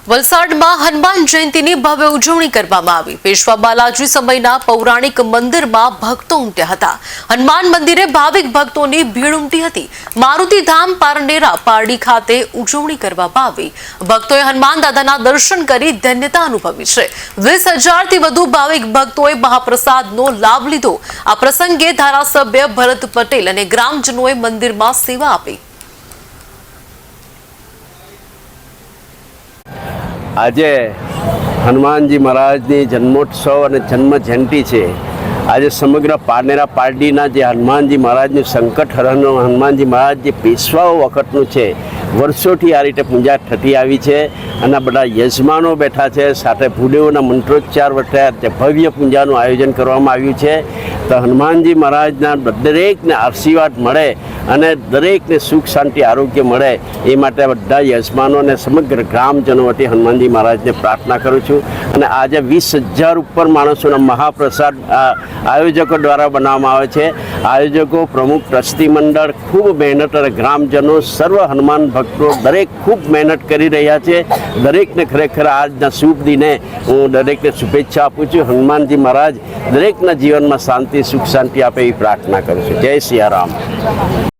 વલસાડમાં હનુમાન જયંતીની ભવ્ય ઉજવણી કરવામાં આવી। પેશવા બાલાજી સમયના પૌરાણિક મંદિરમાં ભક્તો ઉમટ્યા હતા। હનુમાન મંદિરે ભાવિક ભક્તોની ભીડ ઉમટી હતી। મારુતિધામ પારનેરા પારડી ખાતે ઉજવણી કરવામાં આવી। ભક્તોએ હનુમાન દાદાના દર્શન કરી ધન્યતા અનુભવી છે। 20,000થી વધુ ભાવિક ભક્તોએ મહાપ્રસાદનો લાભ લીધો। આ પ્રસંગે ધારાસભ્ય ભરત પટેલ અને ગ્રામજનોએ મંદિરમાં સેવા આપી। આજે હનુમાનજી મહારાજની જન્મોત્સવ અને જન્મ જયંતિ છે। આજે સમગ્ર પારનેરા પારડીના જે હનુમાનજી મહારાજનું સંકટ હરણ હનુમાનજી મહારાજ જે પેશવાઓ વખતનું છે, વર્ષોથી આ રીતે પૂજા થતી આવી છે અને બધા યજમાનો બેઠા છે, સાથે ભૂદેવોના મંત્રોચ્ચાર વચ્ચે ભવ્ય પૂજાનું આયોજન કરવામાં આવ્યું છે। તો હનુમાનજી મહારાજના દરેકને આશીર્વાદ મળે અને દરેકને સુખ શાંતિ આરોગ્ય મળે એ માટે બધા યજમાનો અને સમગ્ર ગ્રામજનો વતી હનુમાનજી મહારાજને પ્રાર્થના કરું છું। અને આજે 20,000 ઉપર માણસોના મહાપ્રસાદ આયોજકો દ્વારા બનાવવામાં આવે છે। આયોજકો, પ્રમુખ, ટ્રસ્ટી મંડળ ખૂબ મહેનત અને ગ્રામજનો સર્વ હનુમાન ભક્તો દરેક ખૂબ મહેનત કરી રહ્યા છે। દરેકને ખરેખર આજના શુભ દિને હું દરેકને શુભેચ્છા આપું છું। હનુમાનજી મહારાજ દરેકના જીવનમાં શાંતિ, સુખ શાંતિ આપે એવી પ્રાર્થના કરું છું। જય સિયારામ।